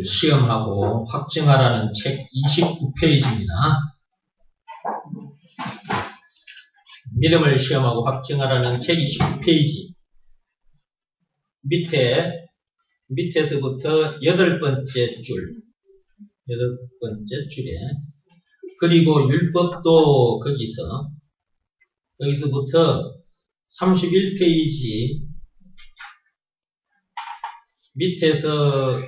믿음을 시험하고 확증하라는 책 29페이지입니다. 믿음을 시험하고 확증하라는 책 29페이지. 밑에서부터 8번째 줄에, 그리고 율법도 거기서부터 31페이지 밑에서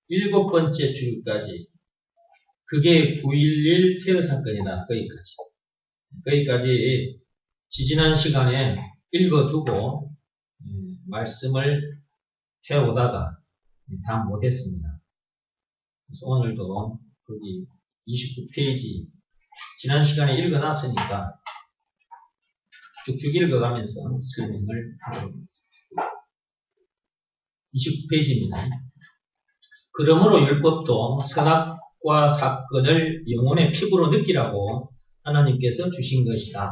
7번째 줄까지, 그게 9.11 테러 사건이다. 거기까지 지지난 시간에 읽어두고 말씀을 해오다가 다 못했습니다. 그래서 오늘도 거기 29페이지 지난 시간에 읽어놨으니까 쭉쭉 읽어가면서 설명을 하도록 하겠습니다. 29페이지입니다. 그러므로 율법도 선악과 사건을 영혼의 피부로 느끼라고 하나님께서 주신 것이다.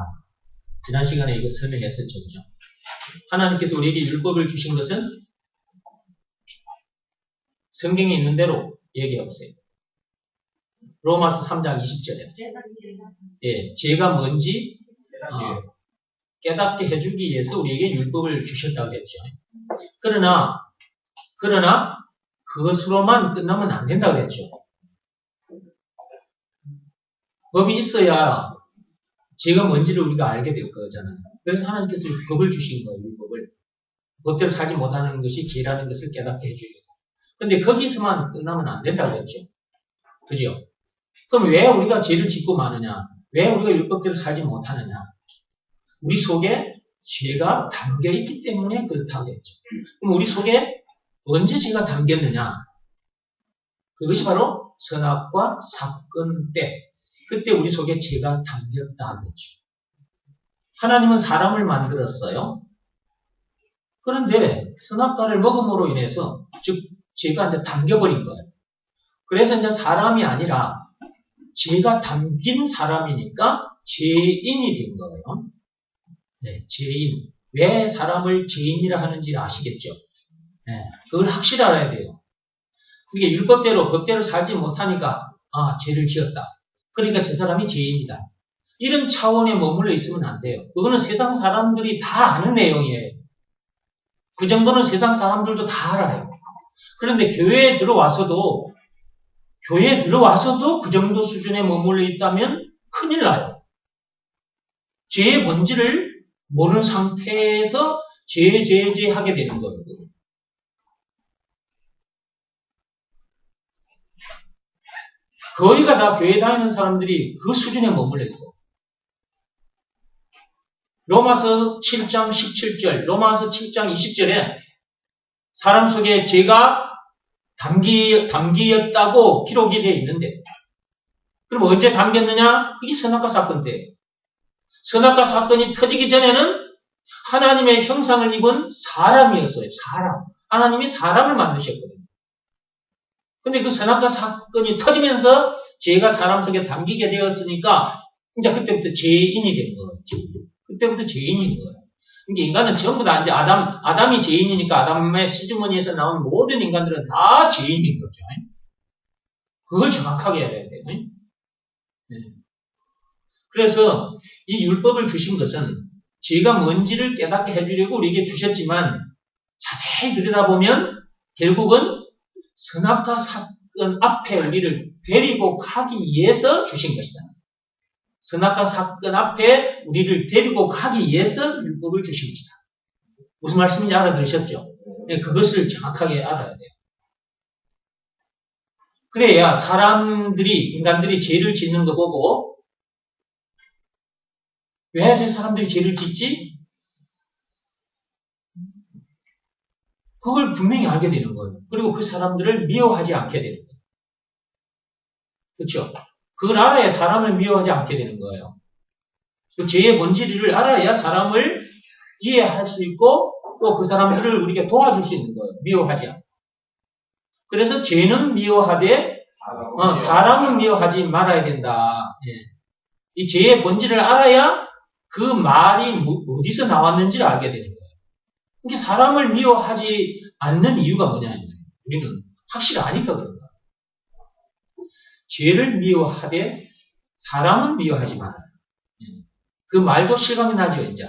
지난 시간에 이거 설명했었죠. 그죠? 하나님께서 우리에게 율법을 주신 것은 성경에 있는 대로 얘기해보세요. 로마서 3장 20절에 죄가 뭔지 깨닫게 해주기 위해서 우리에게 율법을 주셨다고 했죠. 그러나 그것으로만 끝나면 안 된다고 했죠. 법이 있어야 죄가 뭔지를 우리가 알게 될 거잖아요. 그래서 하나님께서 법을 주신 거예요. 율법을. 법대로 살지 못하는 것이 죄라는 것을 깨닫게 해주려고. 근데 거기서만 끝나면 안 된다고 했죠. 그죠? 그럼 왜 우리가 죄를 짓고 마느냐? 왜 우리가 율법대로 살지 못하느냐? 우리 속에 죄가 담겨있기 때문에 그렇다고 했죠. 그럼 우리 속에 언제 죄가 담겼느냐? 그것이 바로 선악과 사건 때, 그때 우리 속에 죄가 담겼다 그랬죠. 하나님은 사람을 만들었어요. 그런데 선악과를 먹음으로 인해서, 즉 죄가 이제 담겨버린 거예요. 그래서 이제 사람이 아니라 죄가 담긴 사람이니까 죄인이 된 거예요. 네, 죄인. 왜 사람을 죄인이라 하는지 아시겠죠? 네, 그걸 확실히 알아야 돼요. 그게 율법대로, 법대로 살지 못하니까, 죄를 지었다. 그러니까 저 사람이 죄인이다. 이런 차원에 머물러 있으면 안 돼요. 그거는 세상 사람들이 다 아는 내용이에요. 그 정도는 세상 사람들도 다 알아요. 그런데 교회에 들어와서도 그 정도 수준에 머물러 있다면 큰일 나요. 죄의 본질을 모르는 상태에서 죄 하게 되는 거예요. 거의가 다 교회 다니는 사람들이 그 수준에 머물러 있어요. 로마서 7장 17절, 로마서 7장 20절에 사람 속에 죄가 담기었다고 기록이 되어 있는데, 그럼 언제 담겼느냐? 그게 선악과 사건 때예요. 선악과 사건이 터지기 전에는 하나님의 형상을 입은 사람이었어요. 하나님이 사람을 만드셨거든요. 근데 그 선악과 사건이 터지면서 죄가 사람 속에 담기게 되었으니까 이제 그때부터 죄인이 된 거예요. 그때부터 죄인인 거예요. 그러니까 인간은 전부 다 이제 아담이 죄인이니까 아담의 시주머니에서 나온 모든 인간들은 다 죄인인 거죠. 그걸 정확하게 해야 돼요. 네. 그래서 이 율법을 주신 것은 죄가 뭔지를 깨닫게 해주려고 우리에게 주셨지만, 자세히 들여다보면 결국은 선악과 사건 앞에 우리를 데리고 가기 위해서 주신 것이다. 선악과 사건 앞에 우리를 데리고 가기 위해서 율법을 주신 것이다. 무슨 말씀인지 알아들으셨죠? 네, 그것을 정확하게 알아야 돼요. 그래야 인간들이 죄를 짓는 거 보고, 왜 저 사람들이 죄를 짓지? 그걸 분명히 알게 되는 거예요. 그리고 그 사람들을 미워하지 않게 되는 거예요. 그렇죠? 그걸 알아야 사람을 미워하지 않게 되는 거예요. 그 죄의 본질을 알아야 사람을 이해할 수 있고, 또 그 사람들을 우리가 도와줄 수 있는 거예요. 미워하지 않고. 그래서 죄는 미워하되 사람은 미워하지 말아야 된다. 예. 이 죄의 본질을 알아야 그 말이 어디서 나왔는지를 알게 되는 거예요. 그러니까 사람을 미워하지 않는 이유가 뭐냐면, 우리는 확실히 아니까 그런 거야. 죄를 미워하되 사람은 미워하지 말아라. 그 말도 실감이 나죠, 이제.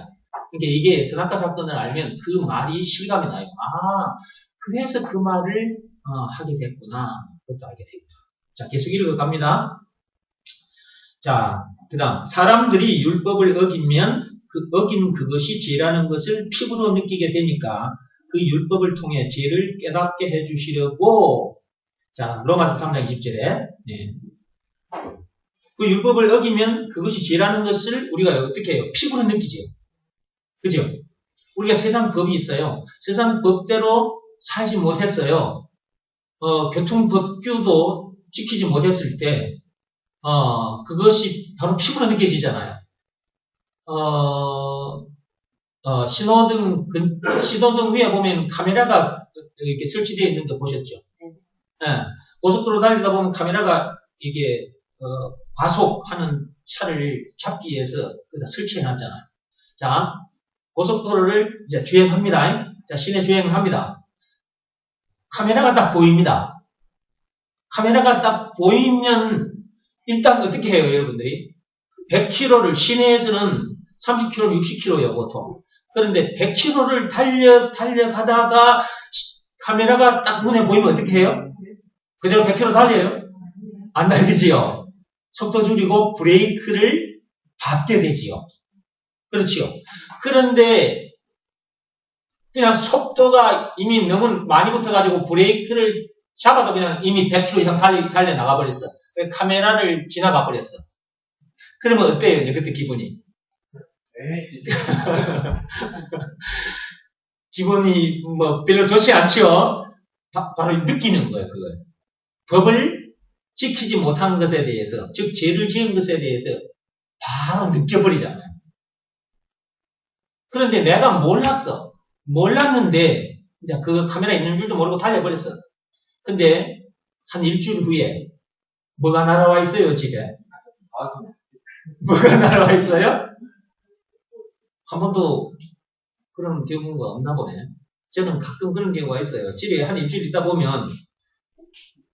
그러니까 이게 선악과 사건을 알면 그 말이 실감이 나요. 아, 그래서 그 말을 하게 됐구나. 그것도 알게 됩니다. 자, 계속 읽어갑니다. 자, 그 다음 사람들이 율법을 어기면 어긴 그것이 죄라는 것을 피부로 느끼게 되니까 그 율법을 통해 죄를 깨닫게 해주시려고 자, 로마서 3장 20절에 네. 그 율법을 어기면 그것이 죄라는 것을 우리가 어떻게 해요? 피부로 느끼죠. 그죠? 우리가 세상 법이 있어요. 세상 법대로 살지 못했어요. 교통법규도 지키지 못했을 때, 그것이 바로 피부로 느껴지잖아요. 신호등 위에 보면 카메라가 이렇게 설치되어 있는 거 보셨죠? 네. 고속도로 달리다 보면 카메라가 이게, 과속하는 차를 잡기 위해서 설치해 놨잖아요. 자, 고속도로를 이제 주행합니다. 자, 시내 주행을 합니다. 카메라가 딱 보입니다. 카메라가 딱 보이면 일단 어떻게 해요, 여러분들이? 100km를 시내에서는 30km, 60km예요, 보통. 그런데 100km를 달려가다가 카메라가 딱 눈에 보이면 어떻게 해요? 그대로 100km 달려요? 안 달리지요. 속도 줄이고 브레이크를 밟게 되지요. 그렇지요. 그런데 그냥 속도가 이미 너무 많이 붙어가지고 브레이크를 잡아도 그냥 이미 100km 이상 달려 나가 버렸어. 카메라를 지나가 버렸어. 그러면 어때요? 이제 그때 기분이? 기분이 뭐 별로 좋지 않죠? 바로 느끼는 거예요, 그걸. 법을 지키지 못한 것에 대해서, 즉 죄를 지은 것에 대해서 바로 느껴버리잖아요. 그런데 내가 몰랐는데 이제 그 카메라 있는 줄도 모르고 달려버렸어. 근데 한 일주일 후에 뭐가 날아와 있어요, 집에? 뭐가 날아와 있어요? 한 번도 그런 경우가 없나 보네. 저는 가끔 그런 경우가 있어요. 집에 한 일주일 있다 보면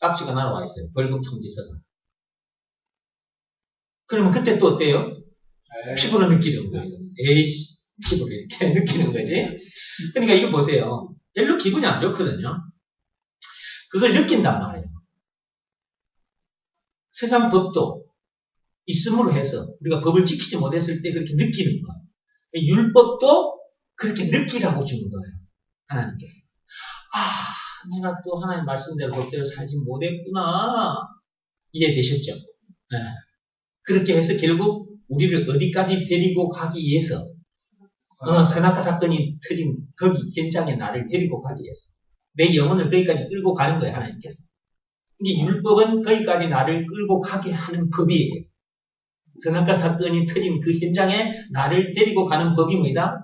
딱지가 날아와 있어요. 벌금 통지서가. 그러면 그때 또 어때요? 피부로 느끼는 거예요. 에이씨, 피부로 이렇게 느끼는 거지. 그러니까 이거 보세요. 별로 기분이 안 좋거든요. 그걸 느낀단 말이에요. 세상 법도 있음으로 해서 우리가 법을 지키지 못했을 때 그렇게 느끼는 거예요. 율법도 그렇게 느끼라고 주는 거예요. 하나님께서. 내가 또 하나님 말씀대로 법대로 살지 못했구나. 이해되셨죠? 네. 그렇게 해서 결국 우리를 어디까지 데리고 가기 위해서 선악과 사건이 터진 거기 현장에 나를 데리고 가기 위해서 내 영혼을 거기까지 끌고 가는 거예요. 하나님께서. 이제 율법은 거기까지 나를 끌고 가게 하는 법이에요. 선악과 사건이 터진 그 현장에 나를 데리고 가는 법이 뭐다?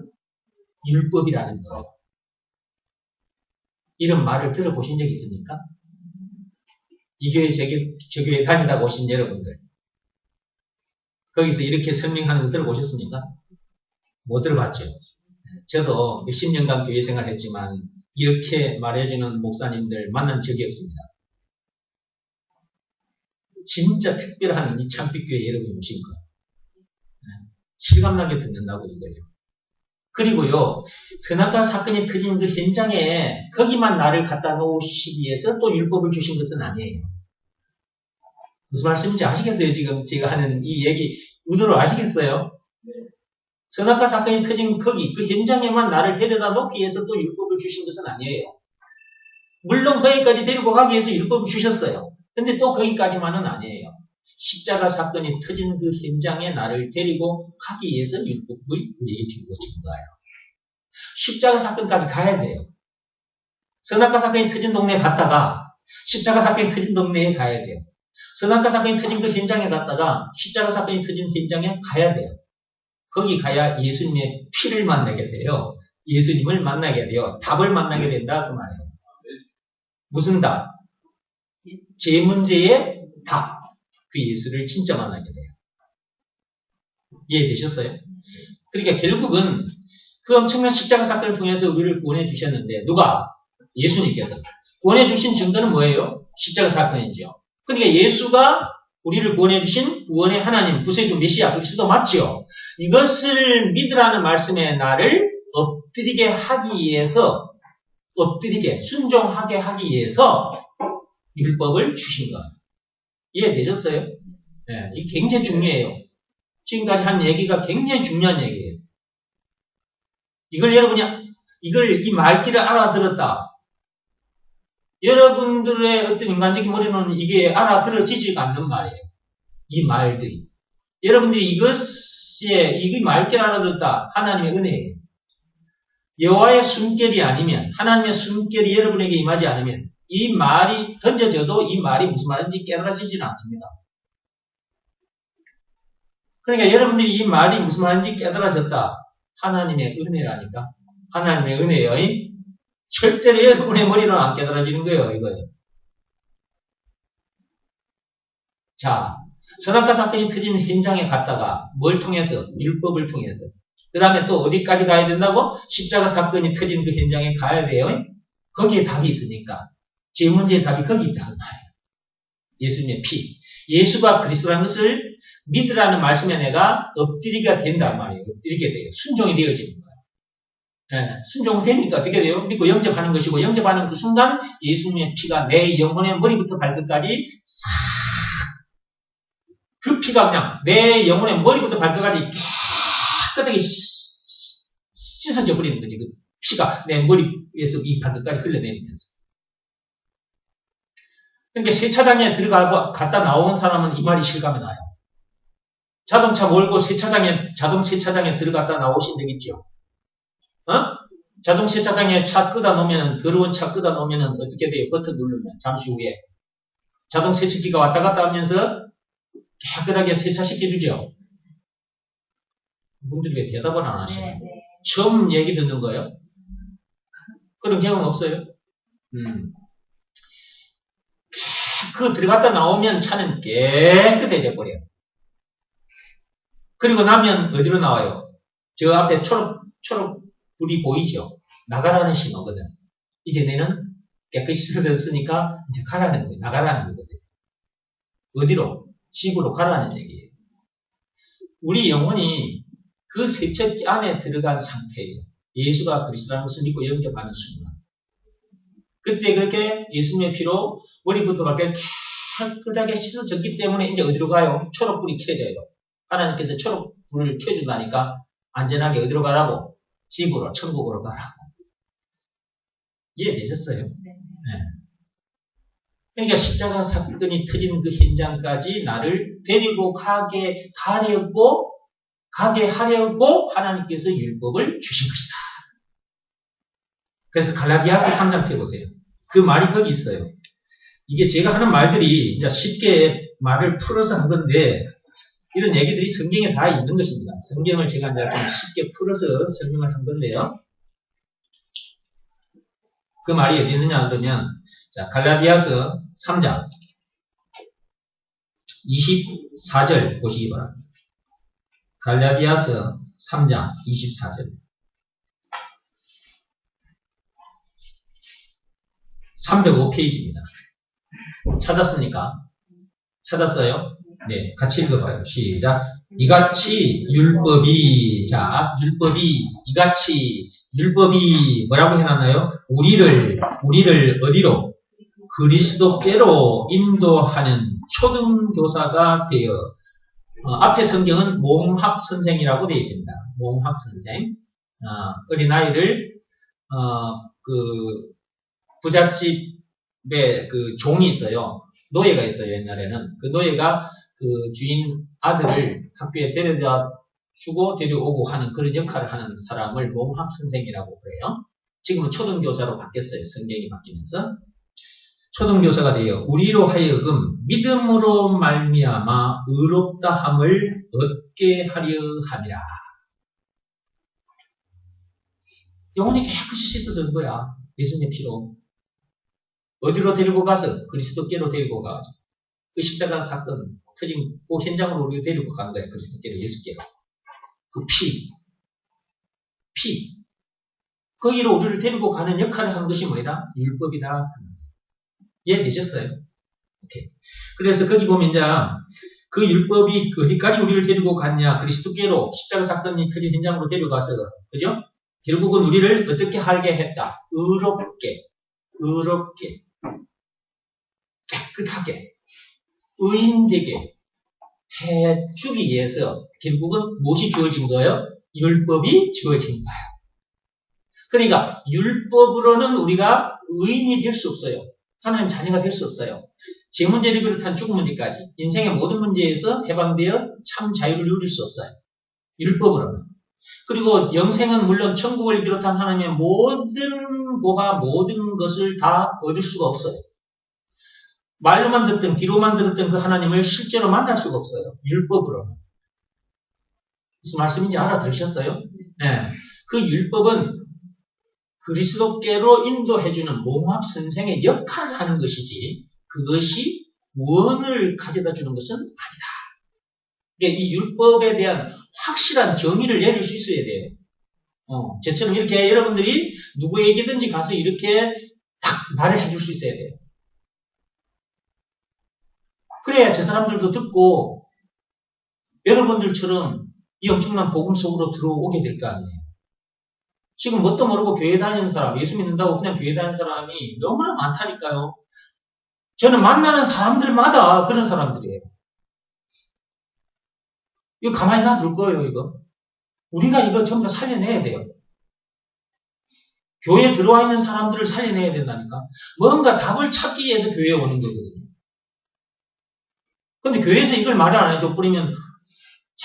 율법이라는 거예요. 이런 말을 들어보신 적이 있습니까? 이 교회 저 교회 다니다가 오신 여러분들. 거기서 이렇게 설명하는 거 들어보셨습니까? 못 들어봤죠. 저도 몇십 년간 교회 생활을 했지만 이렇게 말해주는 목사님들 만난 적이 없습니다. 진짜 특별한 이 참빛교회 여러분이 오신 거. 실감나게 듣는다고 이거예요. 그리고요, 선악과 사건이 터진 그 현장에 거기만 나를 갖다 놓으시기 위해서 또 율법을 주신 것은 아니에요. 무슨 말씀인지 아시겠어요? 지금 제가 하는 이 얘기 의도로 아시겠어요? 선악과 사건이 터진 거기 그 현장에만 나를 데려다 놓기 위해서 또 율법을 주신 것은 아니에요. 물론 거기까지 데리고 가기 위해서 율법을 주셨어요. 근데 또 거기까지만은 아니에요. 십자가 사건이 터진 그 현장에 나를 데리고 가기 위해서 율법을 우리에게 주어진 거예요. 십자가 사건까지 가야 돼요. 선악과 사건이 터진 동네에 갔다가 십자가 사건이 터진 동네에 가야 돼요. 선악과 사건이 터진 그 현장에 갔다가 십자가 사건이 터진 현장에 가야 돼요. 거기 가야 예수님의 피를 만나게 돼요. 예수님을 만나게 돼요. 답을 만나게 된다 그 말이에요. 무슨 답? 제 문제의 답. 그 예수를 진짜 만나게 돼요. 이해되셨어요? 그러니까 결국은 그 엄청난 십자가 사건을 통해서 우리를 구원해 주셨는데 누가? 예수님께서. 구원해주신 증거는 뭐예요? 십자가 사건이죠. 그러니까 예수가 우리를 구원해주신 구원의 하나님, 구세주 메시아, 그리스도 맞죠? 이것을 믿으라는 말씀에 나를 엎드리게 하기 위해서, 순종하게 하기 위해서 율법을 주신 것. 이해되셨어요? 네, 이게 굉장히 중요해요. 지금까지 한 얘기가 굉장히 중요한 얘기예요. 이걸 여러분이, 이 말귀를 알아들었다. 여러분들의 어떤 인간적인 머리로는 이게 알아들어지지가 않는 말이에요. 이 말들이. 여러분들이 이 말귀를 알아들었다. 하나님의 은혜예요. 여호와의 숨결이 아니면, 하나님의 숨결이 여러분에게 임하지 않으면, 이 말이 던져져도 이 말이 무슨 말인지 깨달아지지는 않습니다. 그러니까 여러분들이 이 말이 무슨 말인지 깨달아졌다. 하나님의 은혜라니까. 하나님의 은혜요. 절대로 여러분의 머리로는 안 깨달아지는 거예요, 이거예요. 자, 선악과 사건이 터지는 현장에 갔다가 뭘 통해서? 율법을 통해서. 그 다음에 또 어디까지 가야 된다고? 십자가 사건이 터진 그 현장에 가야 돼요. 거기에 답이 있으니까. 제 문제의 답이 거기 있다는 말이에요. 예수님의 피. 예수가 그리스도라는 것을 믿으라는 말씀에 내가 엎드리게 된단 말이에요. 엎드리게 돼요. 순종이 되어지는 거예요. 네, 순종이 되니까 어떻게 돼요? 믿고 영접하는 것이고, 영접하는 그 순간 예수님의 피가 내 영혼의 머리부터 발끝까지 싹, 그 피가 그냥 내 영혼의 머리부터 발끝까지 깨끗하게 씻어져 버리는 거지. 그 피가 내 머리에서 이 발끝까지 흘러내리면서. 그러니까 세차장에 갔다 나온 사람은 이 말이 실감이 나요. 자동차 몰고 자동 세차장에 들어갔다 나오신 적 있죠? 자동 세차장에 차 끄다 놓으면, 더러운 차 끄다 놓으면 어떻게 돼요? 버튼 누르면, 잠시 후에. 자동 세척기가 왔다 갔다 하면서 깨끗하게 세차시켜주죠? 분들이 왜 대답을 안 하시나요? 처음 얘기 듣는 거예요? 그런 경험 없어요? 그 들어갔다 나오면 차는 깨끗해져 버려요. 그리고 나면 어디로 나와요? 저 앞에 초록 불이 보이죠? 나가라는 신호거든. 이제 너는 깨끗이 씻어졌으니까 이제 가라는 거예요. 나가라는 거거든. 어디로? 집으로 가라는 얘기예요. 우리 영혼이 그 세척기 안에 들어간 상태예요. 예수가 그리스도라는 것을 믿고 영접하는 순간. 그때 그렇게 예수님의 피로 머리부터 발끝 깨끗하게 씻어졌기 때문에 이제 어디로 가요? 초록불이 켜져요. 하나님께서 초록불을 켜준다니까 안전하게 어디로 가라고? 집으로, 천국으로 가라고. 이해되셨어요? 네. 그러니까 십자가 사건이 터진 그 현장까지 나를 데리고 가게 하려고 하나님께서 율법을 주신 것이다. 그래서 갈라디아서 3장 펴보세요. 그 말이 거기 있어요. 이게 제가 하는 말들이 이제 쉽게 말을 풀어서 한 건데, 이런 얘기들이 성경에 다 있는 것입니다. 성경을 제가 이제 좀 쉽게 풀어서 설명을 한 건데요. 그 말이 어디 있느냐 그러면, 자, 갈라디아서 3장 24절 보시기 바랍니다. 갈라디아서 3장 24절. 305페이지입니다. 찾았습니까? 찾았어요? 네, 같이 읽어봐요. 시작. 이같이 율법이 뭐라고 해놨나요? 우리를 어디로? 그리스도께로 인도하는 초등교사가 되어, 앞에 성경은 몽학선생이라고 되어 있습니다. 몽학선생. 어린아이를, 부잣집에 그 종이 있어요. 노예가 있어요, 옛날에는. 그 노예가 그 주인 아들을 학교에 데려다 주고 데려오고 하는 그런 역할을 하는 사람을 몽학선생이라고 그래요. 지금은 초등교사로 바뀌었어요. 성경이 바뀌면서. 초등교사가 되어 우리로 하여금 믿음으로 말미암아 의롭다함을 얻게 하려 함이라. 영혼이 깨끗이 씻어진 거야. 예수님의 피로. 어디로 데리고 가서? 그리스도께로 데리고 가서. 그 십자가 사건 터진 그 현장으로 우리가 데리고 가는 거야. 그리스도께로, 예수께로. 그 피. 거기로 우리를 데리고 가는 역할을 한 것이 뭐다? 율법이다. 이해되셨어요? 오케이. 그래서 거기 보면 이제 그 율법이 어디까지 우리를 데리고 갔냐? 그리스도께로 십자가 사건이 터진 현장으로 데려가서, 그죠? 결국은 우리를 어떻게 하게 했다? 의롭게, 깨끗하게, 의인되게 해주기 위해서 결국은 무엇이 주어진 거예요? 율법이 주어진 거예요. 그러니까 율법으로는 우리가 의인이 될 수 없어요. 하나님 자녀가 될 수 없어요. 제 문제를 비롯한 죽음 문제까지 인생의 모든 문제에서 해방되어 참 자유를 누릴 수 없어요. 율법으로는. 그리고 영생은 물론 천국을 비롯한 하나님의 모든 보화, 모든 것을 다 얻을 수가 없어요. 말로만 듣든 귀로만 들었던 그 하나님을 실제로 만날 수가 없어요. 율법으로는. 무슨 말씀인지 알아들으셨어요? 네. 그 율법은 그리스도께로 인도해주는 몽합 선생의 역할을 하는 것이지 그것이 구원을 가져다 주는 것은 아니다. 그러니까 이 율법에 대한 확실한 정의를 내릴 수 있어야 돼요. 저처럼 이렇게 여러분들이 누구에게든지 가서 이렇게 딱 말을 해줄 수 있어야 돼요. 그래야 저 사람들도 듣고 여러분들처럼 이 엄청난 복음 속으로 들어오게 될 거 아니에요. 지금 뭣도 모르고 교회 다니는 사람, 예수 믿는다고 그냥 교회 다니는 사람이 너무나 많다니까요. 저는 만나는 사람들마다 그런 사람들이에요. 이거 가만히 놔둘 거예요, 이거. 우리가 이거 전부 다 살려내야 돼요. 교회에 들어와 있는 사람들을 살려내야 된다니까. 뭔가 답을 찾기 위해서 교회에 오는 거거든요. 근데 교회에서 이걸 말을 안 해줘 버리면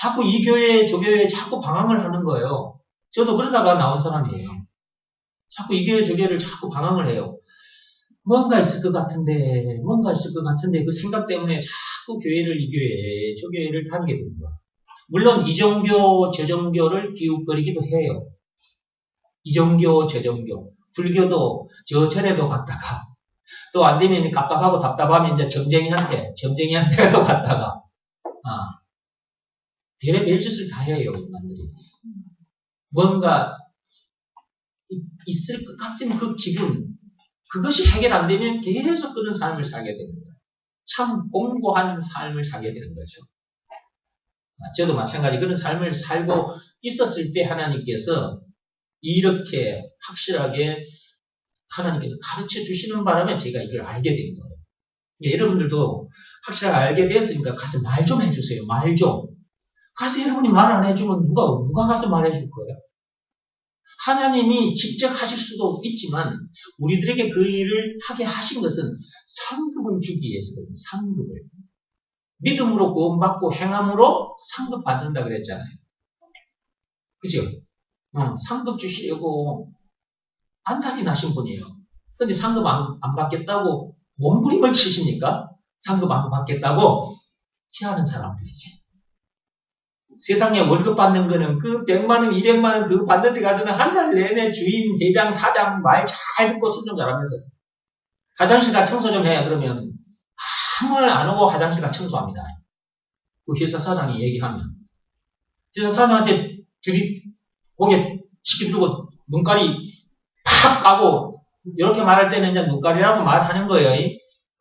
자꾸 이 교회에 저 교회에 자꾸 방황을 하는 거예요. 저도 그러다가 나온 사람이에요. 자꾸 이 교회 저 교회를 자꾸 방황을 해요. 뭔가 있을 것 같은데 그 생각 때문에 자꾸 교회를 이 교회 저 교회를 다니게 되는 거예요. 물론 이종교 저 종교를 기웃거리기도 해요. 이종교 저 종교 불교도 저 절에도 갔다가 또 안 되면 갑갑하고 답답하면 이제 점쟁이한테도 갔다가 별의별 짓을 다 해요, 인간들이. 뭔가 있을 것 같은 그 기분, 그것이 해결 안 되면 계속 그런 삶을 살게 되는 거예요. 참 공고한 삶을 살게 되는 거죠. 저도 마찬가지 그런 삶을 살고 있었을 때 하나님께서 이렇게 확실하게 하나님께서 가르쳐 주시는 바람에 제가 이걸 알게 된 거예요. 여러분들도 확실하게 알게 되었으니까 가서 말 좀 해주세요. 말 좀. 가서 여러분이 말 안 해주면 누가 가서 말해줄 거예요? 하나님이 직접 하실 수도 있지만 우리들에게 그 일을 하게 하신 것은 상급을 주기 위해서거든요. 상급을. 믿음으로 구원받고 행함으로 상급 받는다 그랬잖아요. 그죠? 상급 주시려고 안달이 나신 분이에요. 근데 상급 안 받겠다고 몸부림을 치십니까? 상급 안 받겠다고 피하는 사람들이지. 세상에 월급 받는 거는 그 100만원, 200만원 그거 받는 데 가서는 한 달 내내 주인, 회장, 사장 말 잘 듣고 순종 잘하면서 화장실 가 청소 좀 해. 그러면 아무 말 안 하고 화장실 가 청소합니다. 그 회사 사장이 얘기하면 회사 사장한테 고개 치켜들고 눈깔이 팍 까고 이렇게 말할 때는 이제 눈깔이라고 말하는 거예요.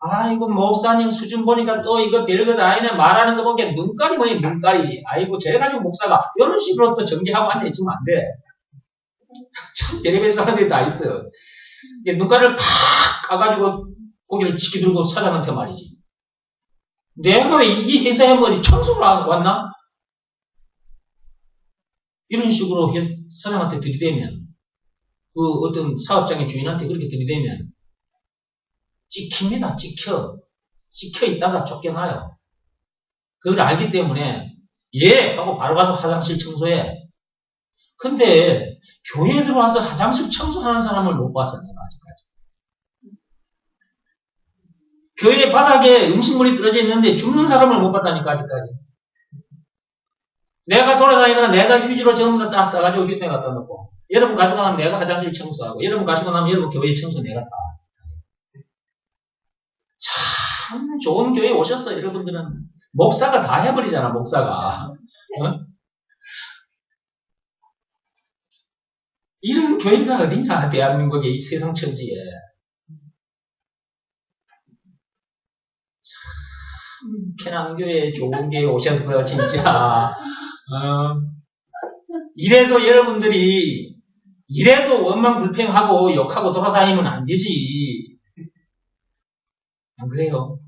아이고 목사님 수준 보니까 또 이거 별것 아니네 말하는 거 보니까 눈깔이 뭐니 눈깔이 아이고 저래가지고 목사가 이런 식으로 또 정지하고 앉아있으면 안 돼. 참 별의별 사람들이 다 있어요. 눈깔을 팍 까가지고 고개를 치켜들고 사장한테 말이지. 내가 왜 이 회사에 뭐 청소를 왔나? 이런 식으로 사장한테 들이대면 그 어떤 사업장의 주인한테 그렇게 들이대면 찍힙니다. 찍혀 있다가 쫓겨나요. 그걸 알기 때문에 예 하고 바로 가서 화장실 청소해. 근데 교회에 들어와서 화장실 청소하는 사람을 못 봤어 내가 아직까지. 교회 바닥에 음식물이 떨어져 있는데 줍는 사람을 못 봤다니까 아직까지. 내가 돌아다니다가 내가 휴지로 전부 다 쫙 싸가지고 휴지통에 갖다 놓고 여러분 가시고 나면 내가 화장실 청소하고 여러분 가시고 나면 여러분 교회 청소 내가 다. 참 좋은 교회에 오셨어요. 여러분들은 목사가 다 해버리잖아. 목사가. 이런 교회가 어디냐 대한민국의 이 세상 천지에. 편한 교회, 좋은 교회 오셨어, 진짜. 이래도 여러분들이, 이래도 원망불평하고 욕하고 돌아다니면 안 되지. 안 그래요?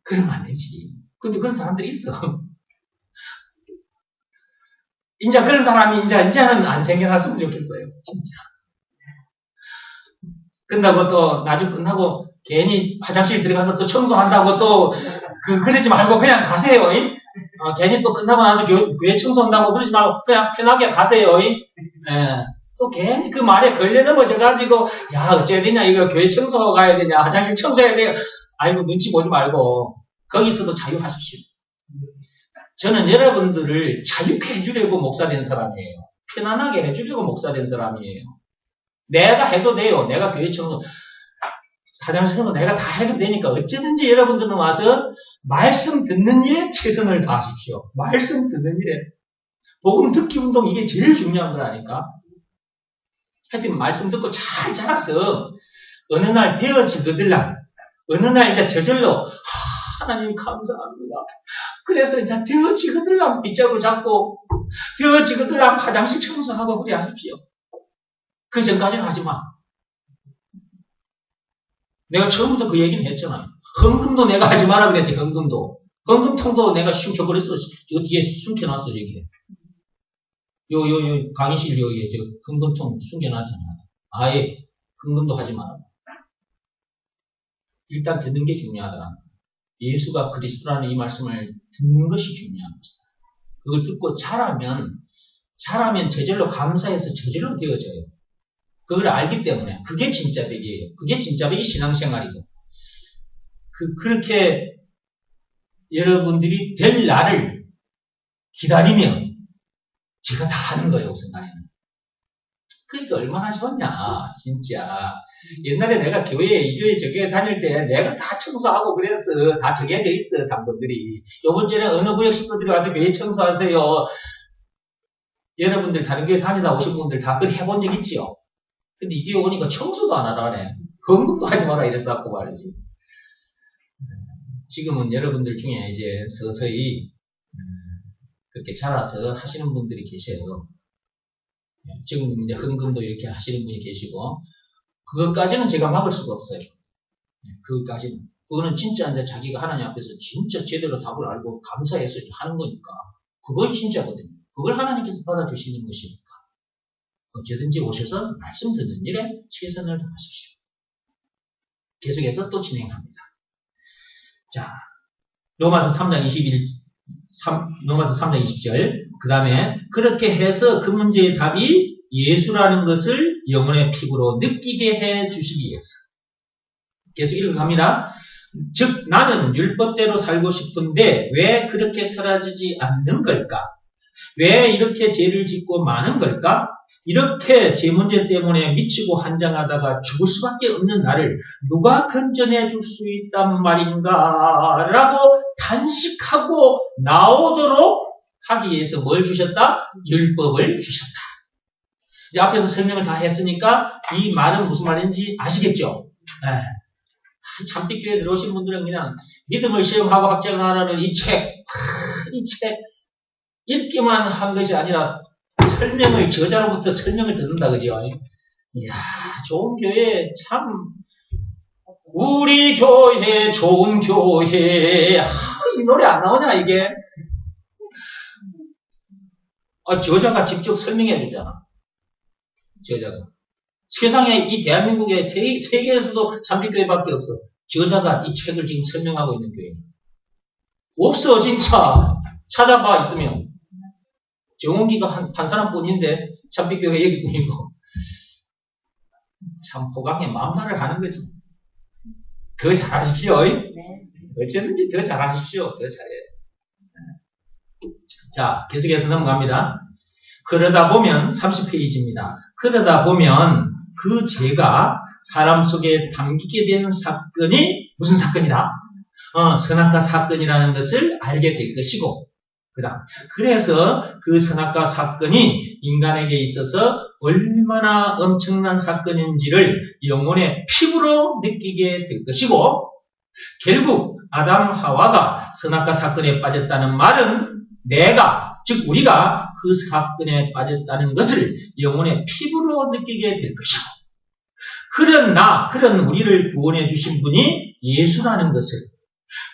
그러면 안 되지. 근데 그런 사람들이 있어. 이제 그런 사람이 이제는 안 생겨났으면 좋겠어요. 진짜. 끝나고 또, 나중 끝나고, 괜히 화장실 들어가서 또 청소한다고 또, 그러지 말고 그냥 가세요. 괜히 또 끝나고 나서 교회 청소한다고 그러지 말고 그냥 편하게 가세요. 또 괜히 그 말에 걸려 넘어져가지고, 야, 어째야 되냐, 이거 교회 청소 가야 되냐, 화장실 청소해야 되냐. 아이고, 눈치 보지 말고, 거기서도 자유하십시오. 저는 여러분들을 자유케 해주려고 목사된 사람이에요. 편안하게 해주려고 목사된 사람이에요. 내가 해도 돼요. 내가 교회 청소, 화장실 청소 내가 다 해도 되니까 어쩌든지 여러분들은 와서 말씀 듣는 일에 최선을 다하십시오. 말씀 듣는 일에. 복음 듣기 운동 이게 제일 중요한 거라니까. 하여튼 말씀 듣고 잘 자라서 어느 날 되어지거들랑 어느 날 이제 저절로 하나님 감사합니다. 그래서 이제 되어지거들랑 빗자루 잡고 되어지거들랑 화장실 청소하고 그래 하십시오. 그 전까지는 하지 마. 내가 처음부터 그 얘기는 했잖아요. 헌금도 내가 하지 마라 그랬지. 헌금도. 헌금통도 내가 숨겨버렸어. 저 뒤에 숨겨놨어. 여기에. 요 강의실 여기에 저 헌금통 숨겨놨잖아. 아예 헌금도 하지 마라. 일단 듣는 게 중요하다. 예수가 그리스도라는 이 말씀을 듣는 것이 중요한 것이다. 그걸 듣고 자라면 저절로 감사해서 저절로 되어져요. 그걸 알기 때문에 그게 진짜 백이에요. 그게 진짜 백이 신앙생활이고 그렇게 여러분들이 될 날을 기다리면 제가 다 하는 거예요. 우선 간에는. 그러니까 얼마나 좋냐 진짜. 옛날에 내가 교회에 이 교회 저 교회 다닐 때 내가 다 청소하고 그랬어. 다 정해져 있어. 당번들이. 요번 주에 어느 구역 식구들이 와서 교회 청소하세요. 여러분들 다른 교회 다니다 오신 분들 다 그걸 해본 적 있지요. 근데 이 교회 오니까 청소도 안 하라 그래. 헌금도 하지 마라 이랬었고 말이지. 지금은 여러분들 중에 이제 서서히 그렇게 자라서 하시는 분들이 계셔요. 지금 이제 헌금도 이렇게 하시는 분이 계시고 그것까지는 제가 막을 수가 없어요. 그것까지는. 그거는 진짜 이제 자기가 하나님 앞에서 진짜 제대로 답을 알고 감사해서 하는 거니까. 그것이 진짜거든요. 그걸 하나님께서 받아주시는 것이니까. 언제든지 오셔서 말씀 듣는 일에 최선을 다하십시오. 계속해서 또 진행합니다. 자, 로마서 3장 20절. 그 다음에 그렇게 해서 그 문제의 답이 예수라는 것을 영혼의 피부로 느끼게 해 주시기 위해서. 계속 읽어갑니다. 즉 나는 율법대로 살고 싶은데 왜 그렇게 사라지지 않는 걸까? 왜 이렇게 죄를 짓고 마는 걸까? 이렇게 제 문제 때문에 미치고 한장하다가 죽을 수밖에 없는 나를 누가 건져내 줄 수 있단 말인가? 라고 단식하고 나오도록 하기 위해서 뭘 주셨다? 율법을 주셨다. 이제 앞에서 설명을 다 했으니까 이 말은 무슨 말인지 아시겠죠? 참빛교회 들어오신 분들은 그냥 믿음을 시험하고 합격을 하라는 이 책 읽기만 한 것이 아니라 설명을, 저자로부터 설명을 듣는다, 그죠? 이야, 좋은 교회, 참, 우리 교회, 좋은 교회. 이 노래 안 나오냐, 이게? 저자가 직접 설명해 주잖아. 저자가. 세상에, 이 대한민국에 세계에서도 참빛교회밖에 없어. 저자가 이 책을 지금 설명하고 있는 교회. 없어, 진짜. 찾아봐, 있으면. 정원기가 한 사람뿐인데 참빛교회 여기뿐이고 참 호강에 만만을 하는 거죠. 더 잘하십시오. 네. 어쩌든지 더 잘하십시오. 더 잘해요. 자, 계속해서 넘어갑니다. 그러다 보면 30페이지입니다. 그러다 보면 그 죄가 사람 속에 담기게 되는 사건이 무슨 사건이다? 선악과 사건이라는 것을 알게 될 것이고 그래서 그 선악과 사건이 인간에게 있어서 얼마나 엄청난 사건인지를 영혼의 피부로 느끼게 될 것이고 결국 아담 하와가 선악과 사건에 빠졌다는 말은 즉 우리가 그 사건에 빠졌다는 것을 영혼의 피부로 느끼게 될 것이고, 그런 우리를 구원해 주신 분이 예수라는 것을,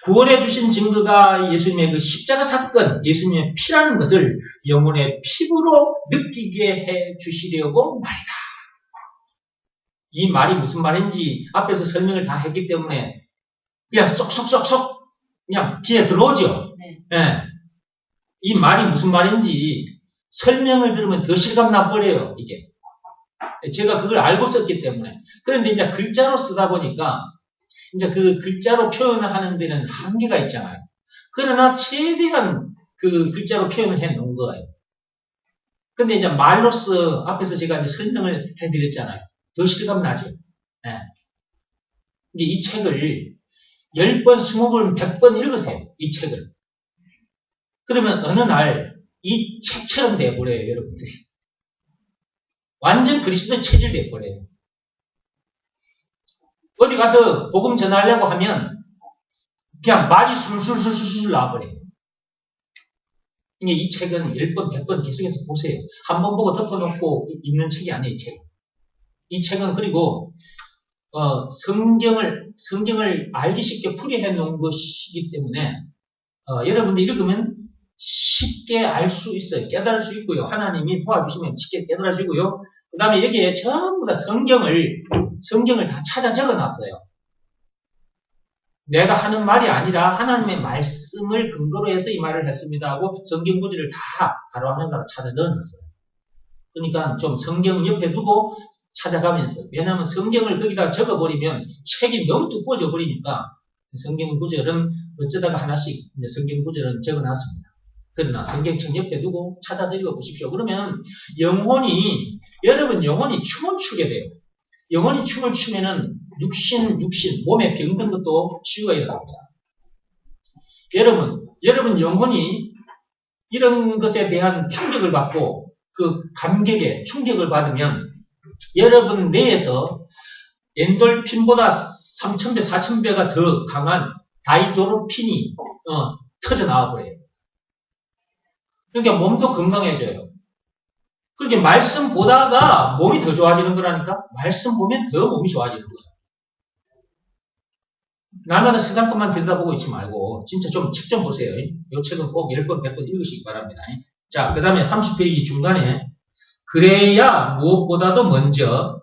구원해 주신 증거가 예수님의 그 십자가 사건, 예수님의 피라는 것을 영혼의 피부로 느끼게 해 주시려고 말이다. 이 말이 무슨 말인지 앞에서 설명을 다 했기 때문에 그냥 쏙쏙쏙쏙 그냥 귀에 들어오죠. 네. 이 말이 무슨 말인지 설명을 들으면 더 실감 나버려요, 이게. 제가 그걸 알고 썼기 때문에. 그런데 이제 글자로 쓰다 보니까 이제 그 글자로 표현을 하는 데는 한계가 있잖아요. 그러나 최대한 그 글자로 표현을 해 놓은 거예요. 근데 이제 말로써 앞에서 제가 이제 설명을 해 드렸잖아요. 더 실감 나죠. 네. 이제 이 책을 10번, 20번, 100번 읽으세요. 이 책을. 그러면 어느 날 이 책처럼 돼버려요, 여러분들이. 완전 그리스도 체질 돼버려요. 어디 가서 복음 전하려고 하면 그냥 말이 술술술술 나와버려요. 이 책은 10번, 100번 계속해서 보세요. 한 번 보고 덮어놓고 읽는 책이 아니에요, 이 책. 이 책은 그리고 성경을 알기 쉽게 풀이해 놓은 것이기 때문에 여러분들 읽으면 쉽게 알 수 있어요. 깨달을 수 있고요. 하나님이 도와주시면 쉽게 깨달아지고요. 그 다음에 여기에 전부 다 성경을 다 찾아 적어놨어요. 내가 하는 말이 아니라 하나님의 말씀을 근거로 해서 이 말을 했습니다 하고 성경 구절을 다 가로 하나로 찾아 넣어놨어요. 그러니까 좀 성경 옆에 두고 찾아가면서, 왜냐하면 성경을 거기다 적어버리면 책이 너무 두꺼워져 버리니까 성경 구절은 어쩌다가 하나씩 이제 성경 구절은 적어놨습니다. 그러나 성경책 옆에 두고 찾아서 읽어보십시오. 그러면 여러분 영혼이 춤을 추게 돼요. 영혼이 춤을 추면은 육신, 몸에 병든 것도 치유가 일어납니다. 여러분 영혼이 이런 것에 대한 충격을 받고 그 감격에 충격을 받으면 여러분 뇌에서 엔돌핀보다 3000배, 4000배가 더 강한 다이도르핀이 터져 나와버려요. 그러니까 몸도 건강해져요. 그렇게 말씀 보다가 몸이 더 좋아지는 거라니까? 말씀 보면 더 몸이 좋아지는 거예요. 날마다 세상 것만 들여다보고 있지 말고 진짜 좀 책 좀 보세요. 이 책은 꼭 10번, 100번 읽으시기 바랍니다. 자, 그 다음에 30페이지 중간에 그래야 무엇보다도 먼저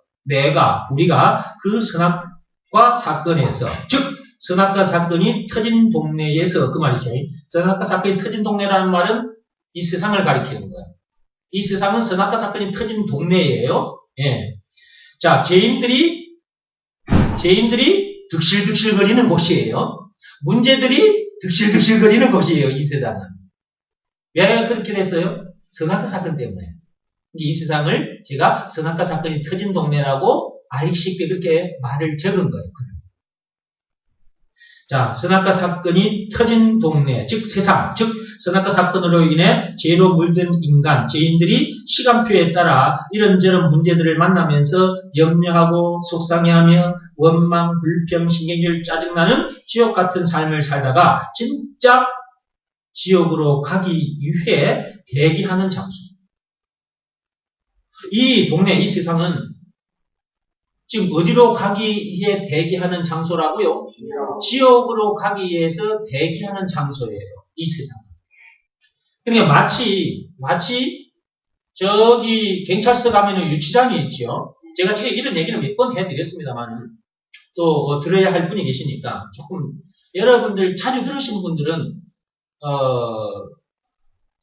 우리가 그 선악과 사건에서, 즉 선악과 사건이 터진 동네에서, 그 말이죠. 선악과 사건이 터진 동네라는 말은 이 세상을 가리키는 거예요. 이 세상은 선악과 사건이 터진 동네예요. 예. 자, 죄인들이 득실득실거리는 곳이에요. 문제들이 득실득실거리는 곳이에요. 이 세상은. 왜 그렇게 됐어요? 선악과 사건 때문에. 이 세상을 제가 선악과 사건이 터진 동네라고 알기 쉽게 그렇게 말을 적은 거예요. 자, 선악과 사건이 터진 동네, 즉 세상, 즉 선악과 사건으로 인해 죄로 물든 인간, 죄인들이 시간표에 따라 이런저런 문제들을 만나면서 염려하고 속상해하며 원망, 불평, 신경질, 짜증나는 지옥 같은 삶을 살다가 진짜 지옥으로 가기 위해 대기하는 장소. 이 동네, 이 세상은 지금 어디로 가기 위해 대기하는 장소라고요? 지옥으로 가기 위해서 대기하는 장소예요. 이 세상은. 그러니까 마치 저기 경찰서 가면은 유치장이 있죠. 제가 지금 이런 얘기는 몇 번 해드렸습니다만은 또 들어야 할 분이 계시니까 조금 여러분들 자주 들으신 분들은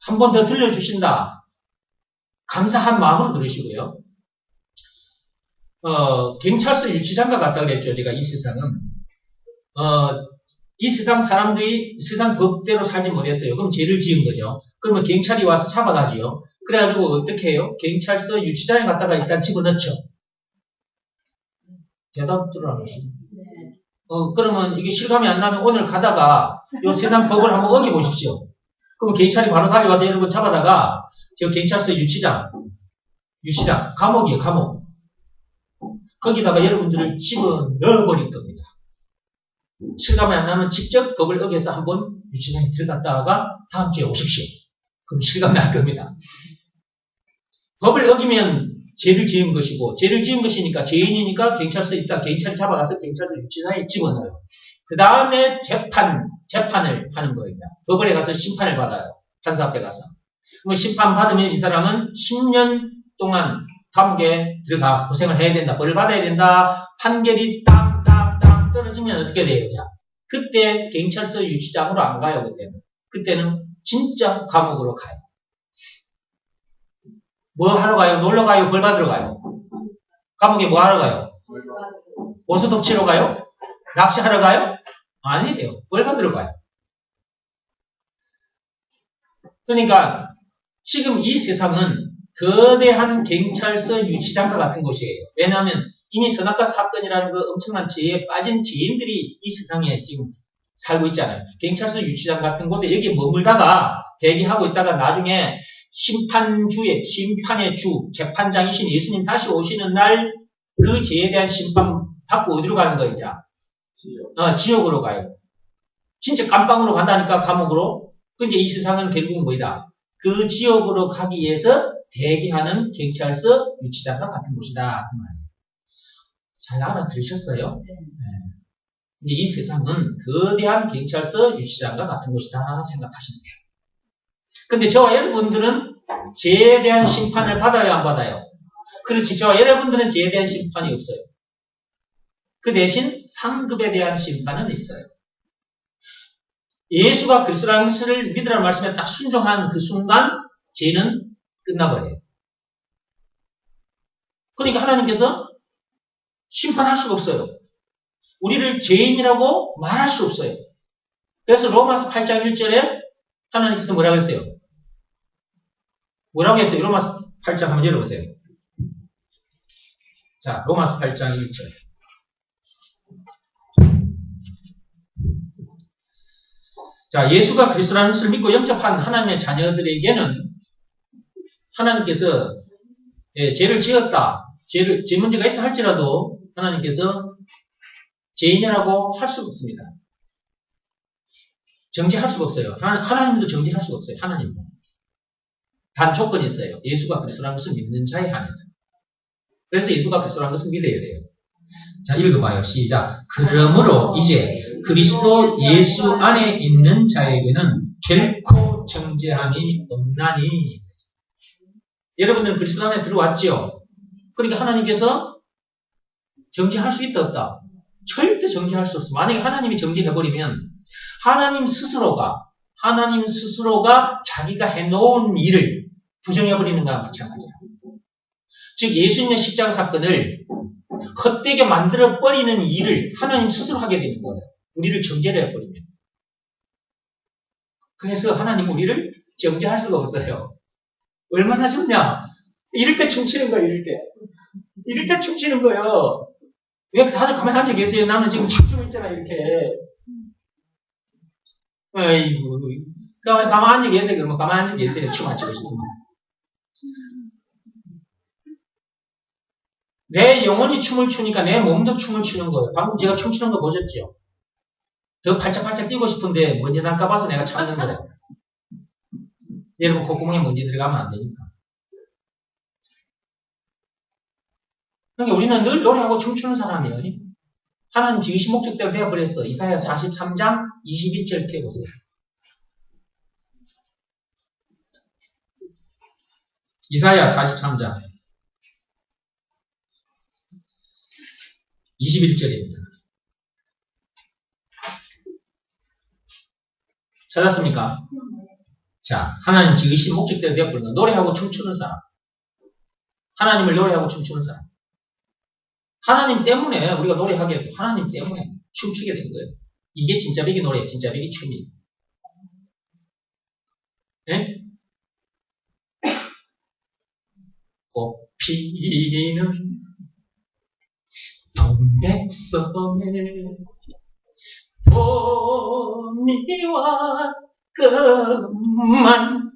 한 번 더 들려주신다. 감사한 마음으로 들으시고요. 경찰서 유치장과 같다 그랬죠. 제가 이 세상은. 이 세상 사람들이 세상 법대로 살지 못했어요. 그럼 죄를 지은 거죠. 그러면 경찰이 와서 잡아가지요. 그래가지고 어떻게 해요? 경찰서 유치장에 갔다가 일단 집어넣죠. 대답들을 안 하시네. 그러면 이게 실감이 안 나면 오늘 가다가 이 세상 법을 한번 어겨보십시오. 그럼 경찰이 바로 달려와서 여러분 잡아다가 저 경찰서 유치장, 감옥이에요, 감옥. 거기다가 여러분들을 집어넣어버릴 겁니다. 실감이 안 나면 직접 법을 어겨서 한번 유치장에 들어갔다가 다음 주에 오십시오. 그럼 실감이 날 겁니다. 법을 어기면 죄를 지은 것이고, 죄를 지은 것이니까 죄인이니까 경찰서에 있다 경찰이 잡아가서 경찰서 유치장에 집어넣어요. 그 다음에 재판을 하는 거입니다. 법원에 가서 심판을 받아요. 판사 앞에 가서. 그럼 심판 받으면 이 사람은 10년 동안 감옥에 들어가 고생을 해야 된다. 벌을 받아야 된다. 판결이 땅 떨어지면 어떻게 돼요? 자, 그때 경찰서 유치장으로 안 가요. 그때는 진짜 감옥으로 가요. 뭐 하러 가요? 놀러 가요? 벌 받으러 가요? 감옥에 뭐 하러 가요? 고소득 치러 가요? 낚시하러 가요? 아니에요. 벌 받으러 가요. 그러니까 지금 이 세상은 거대한 경찰서 유치장과 같은 곳이에요. 왜냐하면 이미 선악과 사건이라는 그 엄청난 죄에 빠진 죄인들이 이 세상에 지금 살고 있잖아요. 경찰서 유치장 같은 곳에 여기 머물다가 대기하고 있다가 나중에 심판의 주, 재판장이신 예수님 다시 오시는 날 그 죄에 대한 심판 받고 어디로 가는 거예요? 지옥으로 가요. 진짜 깜빵으로 간다니까, 감옥으로. 근데 이 세상은 결국은 뭐이다? 그 지옥으로 가기 위해서 대기하는 경찰서 유치장과 같은 곳이다. 그 말이에요. 잘 알아들으셨어요? 네. 근데 이 세상은 거대한 경찰서 유치장과 같은 곳이다 생각하시면 돼요. 근데 저와 여러분들은 죄에 대한 심판을 받아요, 안 받아요? 그렇지. 저와 여러분들은 죄에 대한 심판이 없어요. 그 대신 상급에 대한 심판은 있어요. 예수가 그리스도라는 것을 믿으라는 말씀에 딱 순종한 그 순간 죄는 끝나버려요. 그러니까 하나님께서 심판할 수가 없어요. 우리를 죄인이라고 말할 수 없어요. 그래서 로마서 8장 1절에 하나님께서 뭐라고 했어요? 뭐라고 했어요? 로마서 8장 한번 열어보세요. 자, 로마서 8장 1절. 자, 예수가 그리스도라는 것을 믿고 영접한 하나님의 자녀들에게는 하나님께서 죄를 지었다, 죄 문제가 있다 할지라도 하나님께서 죄인이라고 할 수가 없습니다. 정죄할 수가 없어요. 하나님도 정죄할 수가 없어요. 하나님도. 단 조건이 있어요. 예수가 그리스도라는 것을 믿는 자에 한해서. 그래서 예수가 그리스도라는 것을 믿어야 돼요. 자, 읽어봐요. 시작. 그러므로 이제 그리스도 예수 안에 있는 자에게는 결코 정죄함이 없나니. 여러분들은 그리스도 안에 들어왔지요? 그러니까 하나님께서 정죄할 수 있다 없다? 절대 정죄할 수 없어. 만약에 하나님이 정죄해버리면 하나님 스스로가 자기가 해놓은 일을 부정해버리는 거와 마찬가지다. 즉 예수님의 십자가 사건을 헛되게 만들어버리는 일을 하나님 스스로 하게 되는 거예요. 우리를 정죄를 해버리면. 그래서 하나님 우리를 정죄할 수가 없어요. 얼마나 좋냐? 이럴 때 춤추는 거예요. 이럴 때 춤추는 거예요. 왜 다들 가만히 앉아 계세요? 나는 지금 춤추고 있잖아, 이렇게. 아이고. 가만히 앉아 계세요. 그러면 가만히 앉아 계세요. 춤 안 추고 싶으면. 내 영혼이 춤을 추니까 내 몸도 춤을 추는 거예요. 방금 제가 춤추는 거 보셨죠? 더 팔짝팔짝 뛰고 싶은데 먼지 날까 봐서 내가 참는 거예요. 여러분 콧구멍에 먼지 들어가면 안 되니까. 그러니까 우리는 늘 노래하고 춤추는 사람이에요. 하나님 지으신 목적대로 되어버렸어. 이사야 43장 21절 펴보세요. 이사야 43장 21절입니다. 찾았습니까? 자, 하나님 지으신 목적대로 되어버린 노래하고 춤추는 사람. 하나님을 노래하고 춤추는 사람. 하나님 때문에 우리가 노래하게 되고 하나님 때문에 춤추게 된 거예요. 이게 진짜 비기 노래예요. 진짜 비기 춤이에요. 네? 꽃피는 동백섬에 봄이 왔건만.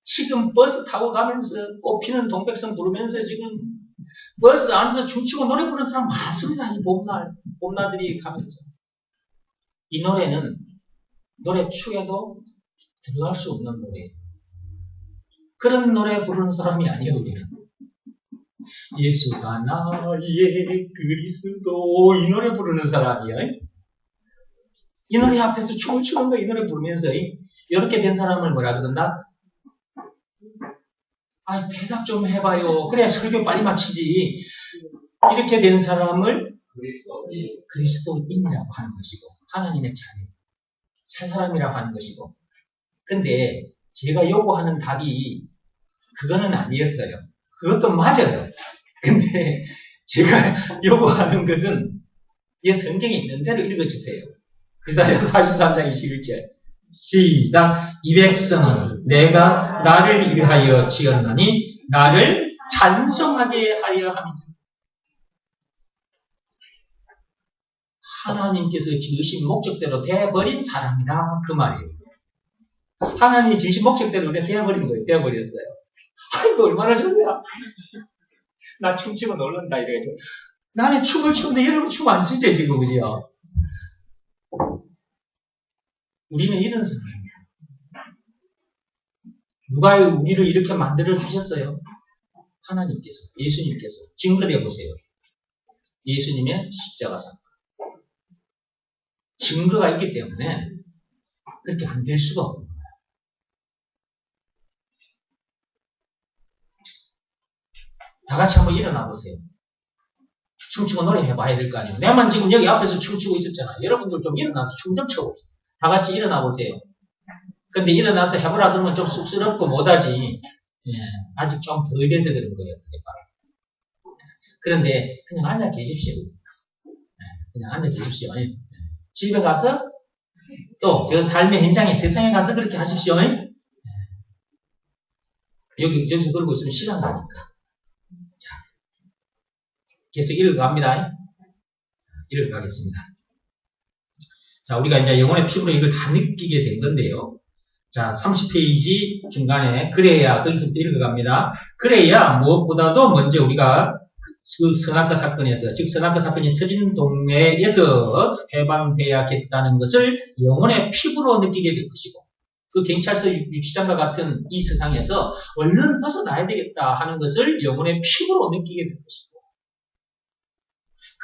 지금 버스 타고 가면서 꽃피는 동백섬 부르면서 지금 버스 안에서 춤추고 노래 부르는 사람 많습니다. 이 봄날. 봄나들이 가면서 이 노래는 노래 축에도 들어갈 수 없는 노래예요. 그런 노래 부르는 사람이 아니에요, 우리는. 예수가 나의 그리스도 이 노래 부르는 사람이에요. 이 노래 앞에서 춤을 추는 거 이 노래 부르면서 이렇게 된 사람을 뭐라 그런다? 아, 대답 좀 해봐요. 그래야 설교 빨리 마치지. 이렇게 된 사람을 그리스도인이라고 하는 것이고 하나님의 자녀, 살 사람이라고 하는 것이고. 근데 제가 요구하는 답이 그거는 아니었어요. 그것도 맞아요. 근데 제가 요구하는 것은 이 성경에 있는 대로 읽어주세요. 그사야 43장 21절 시작. 이 백성은 내가 나를 위하여 지었나니 나를 찬송하게 하려 합니다. 하나님께서 지으신 목적대로 되어버린 사람이다. 그 말이에요. 하나님이 지으신 목적대로 우리가 되어버린 거예요. 되어버렸어요. 아이고, 얼마나 좋냐. 나 춤추고 놀란다, 이래가지고. 나는 춤을 추는데 여러분 춤 안 추죠, 지금, 그죠? 우리는 이런 사람이에요. 누가 우리를 이렇게 만들어 주셨어요? 하나님께서, 예수님께서. 증거해 보세요. 예수님의 십자가 사건. 증거가 있기 때문에 그렇게 안 될 수가 없는 거예요. 다 같이 한번 일어나 보세요. 춤추고 노래해봐야 될 거 아니에요. 내만 지금 여기 앞에서 춤추고 있었잖아. 여러분들 좀 일어나서 춤 좀 춰보세요. 다 같이 일어나 보세요. 근데 일어나서 해보라 그러면 좀 쑥스럽고 못하지. 예, 아직 좀 덜 돼서 그런 거예요. 그런데 그냥 앉아 계십시오. 그냥 앉아 계십시오. 집에 가서 또 저 삶의 현장에 세상에 가서 그렇게 하십시오. 여기서 그러고 있으면 시간 가니까. 자, 계속 읽어갑니다. 읽어가겠습니다. 자, 우리가 이제 영혼의 피부로 이걸 다 느끼게 된 건데요. 자, 30페이지 중간에 그래야 거기서부터 읽어갑니다. 그래야 무엇보다도 먼저 우리가 그 선악과 사건에서, 즉 선악과 사건이 터진 동네에서 해방돼야겠다는 것을 영혼의 피부로 느끼게 될 것이고, 그 경찰서 유치장과 같은 이 세상에서 얼른 벗어나야 되겠다 하는 것을 영혼의 피부로 느끼게 될 것이고,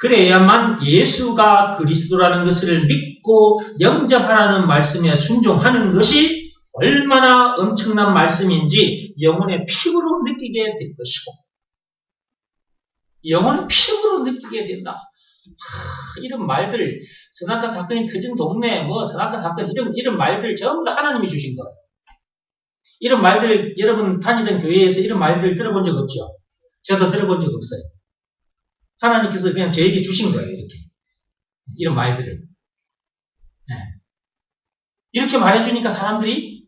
그래야만 예수가 그리스도라는 것을 믿고 영접하라는 말씀에 순종하는 것이 얼마나 엄청난 말씀인지 영혼의 피부로 느끼게 될 것이고, 영혼의 피부로 느끼게 된다. 이런 말들, 선악과 사건이 터진 동네, 선악과 사건, 이런 말들 전부 다 하나님이 주신 거예요. 이런 말들, 여러분 다니던 교회에서 이런 말들 들어본 적 없죠? 저도 들어본 적 없어요. 하나님께서 그냥 저에게 주신 거예요, 이렇게. 이런 말들을. 네. 이렇게 말해주니까 사람들이,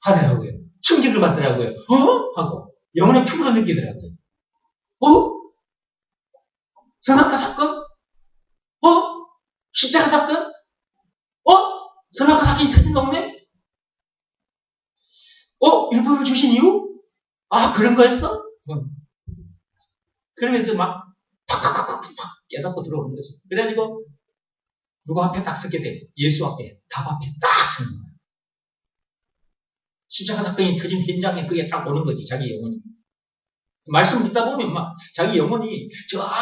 하더라고요. 충격을 받더라고요. 하고. 영혼의 피부로 느끼더라고요. 선악과 사건? 십자가 사건? 선악과 사건이 터진 동네? 율법을 주신 이유? 그런 거였어? 그러면서 막 팍팍팍팍 깨닫고 들어오는 거지. 그래가지고 누구 앞에 딱 서게 돼. 예수 앞에, 답 앞에 딱 서는 거야. 십자가 사건이 터진 현장에 그게 딱 오는 거지, 자기 영혼이. 말씀 듣다 보면 막 자기 영혼이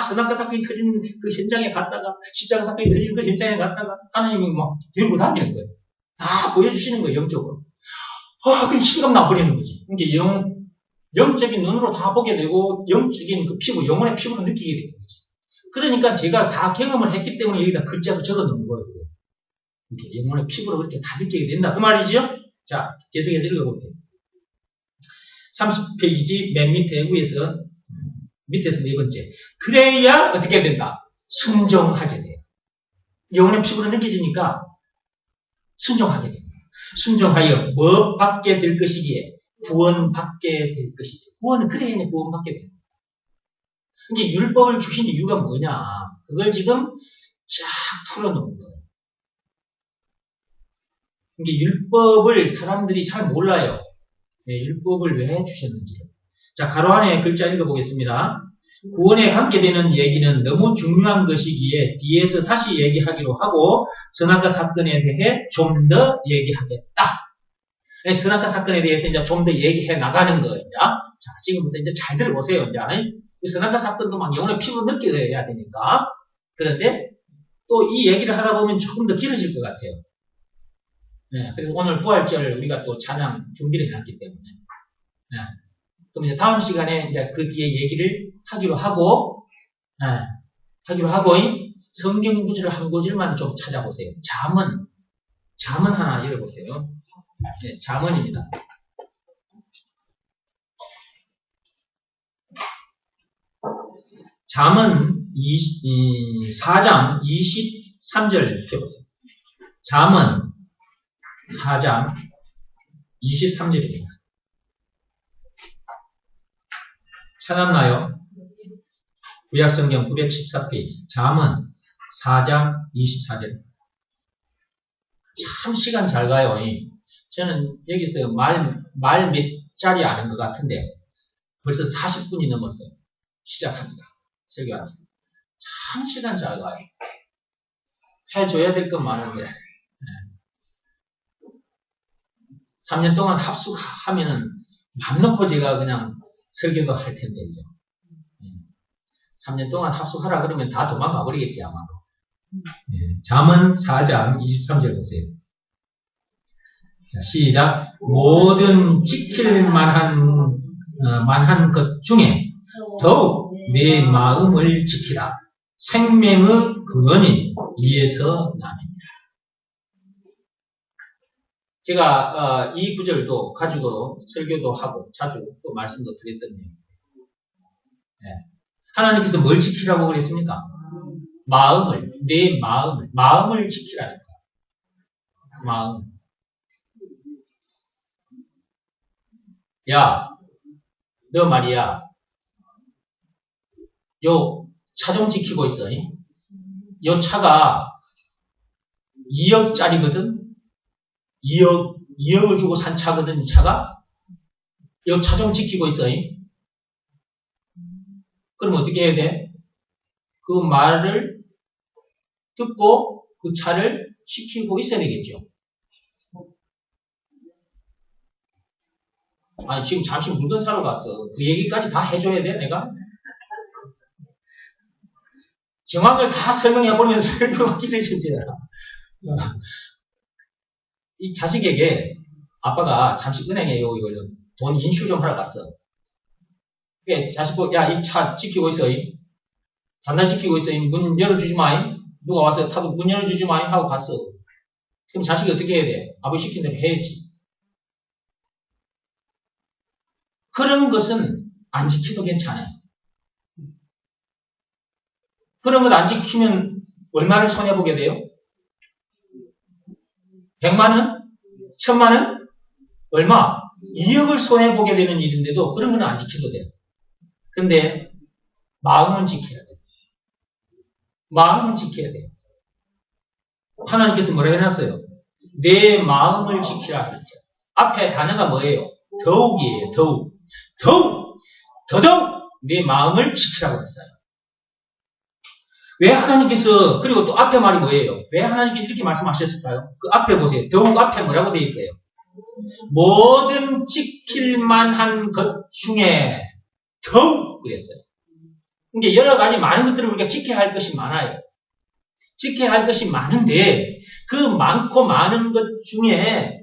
선악과 사건이 터진 그 현장에 갔다가 십자가 사건이 터진 그 현장에 갔다가 하나님이 막 들고 다니는 거예요. 다 보여주시는 거예요, 영적으로. 그게 실감 나버리는 거지. 그러니까 영적인 눈으로 다 보게 되고 영적인 그 피부, 영혼의 피부로 느끼게 되는 거지. 그러니까 제가 다 경험을 했기 때문에 여기다 글자로 적어 놓은 거예요. 이렇게 영혼의 피부로 그렇게 다 느끼게 된다. 그 말이죠? 자, 계속해서 읽어볼게요. 30페이지 맨 밑에 위에서 밑에서 네 번째. 그래야 어떻게 된다? 순종하게 돼요. 영혼의 피부로 느껴지니까 순종하게 됩니다. 순종하여 뭐 받게 될 것이기에 구원받게 될 것이죠. 구원은 그래야 구원받게 됩니다. 이제 율법을 주신 이유가 뭐냐? 그걸 지금 쫙 풀어놓은 거예요. 이게 율법을 사람들이 잘 몰라요. 율법을 왜 주셨는지. 자, 가로 안에 글자 읽어보겠습니다. 구원에 관계되는 얘기는 너무 중요한 것이기에 뒤에서 다시 얘기하기로 하고 선악과 사건에 대해 좀 더 얘기하겠다. 선악과 사건에 대해서 이제 좀 더 얘기해 나가는 거예요. 자, 지금부터 이제 잘 들어보세요. 이제 선악과 사건도 막 영혼의 피부 느껴야 되니까. 그런데 또 이 얘기를 하다 보면 조금 더 길어질 것 같아요. 네, 그래서 오늘 부활절 우리가 또 찬양 준비를 해놨기 때문에. 네. 그럼 이제 다음 시간에 이제 그 뒤에 얘기를 하기로 하고, 성경 구절을 한 구절만 좀 찾아보세요. 잠언 하나 열어보세요. 네, 잠언입니다. 잠언 4장 23절 펴보세요. 잠언 4장 23절입니다. 찾았나요? 구약성경 914페이지 잠언 4장 24절. 참 시간 잘 가요. 저는 여기서 말 몇 자리 아는 것 같은데 벌써 40분이 넘었어요. 시작합니다. 설교하면서. 참 시간 잘 가요. 해줘야 될 건 많은데. 3년 동안 합숙하면은 맘 놓고 제가 그냥 설교도 할 텐데, 이제. 3년 동안 합숙하라 그러면 다 도망가 버리겠지, 아마도. 잠언 4장 23절 보세요. 자, 시작. 모든 지킬 만한 것 중에 더욱 내 마음을 지키라. 생명의 근원이 이에서 남입니다. 제가 이 구절도 가지고 설교도 하고 자주 또 말씀도 드렸던 얘기예요. 하나님께서 뭘 지키라고 그랬습니까? 내 마음을 지키라니까. 마음. 야, 너 말이야. 요 차 좀 지키고 있어. 요 차가 2억짜리거든? 2억을 주고 산 차거든, 이 차가? 요 차 좀 지키고 있어. 그럼 어떻게 해야 돼? 그 말을 듣고 그 차를 지키고 있어야 되겠죠. 아니, 지금 잠시 물건 사러 갔어. 그 얘기까지 다 해줘야 돼, 내가? 정황을 다 설명해보면서 설명하기도 해주잖아. 이 자식에게 아빠가 잠시 은행에 돈 인출 좀 하러 갔어. 자식 보고, 야, 이 차 지키고 있어. 단단 지키고 있어. 문 열어주지 마잉. 누가 와서 타도 문 열어주지 마잉 하고 갔어. 그럼 자식이 어떻게 해야 돼? 아버지 시킨 대로 해야지. 그런 것은 안 지켜도 괜찮아요. 그런 것 안 지키면 얼마를 손해보게 돼요? 100만원? 1000만원? 얼마? 2억을 손해보게 되는 일인데도 그런 건 안 지켜도 돼요. 근데 마음은 지켜야 돼요. 마음은 지켜야 돼요. 하나님께서 뭐라 해놨어요? 내 마음을 지키라 그랬죠. 앞에 단어가 뭐예요? 더욱이에요. 더더욱 내 마음을 지키라고 했어요. 왜 하나님께서, 그리고 또 앞에 말이 뭐예요? 왜 하나님께서 이렇게 말씀하셨을까요? 그 앞에 보세요. 더욱 앞에 뭐라고 되어 있어요? 모든 지킬 만한 것 중에 더욱 그랬어요. 그러니까 여러 가지 많은 것들을 우리가 지켜야 할 것이 많아요. 지켜야 할 것이 많은데 그 많고 많은 것 중에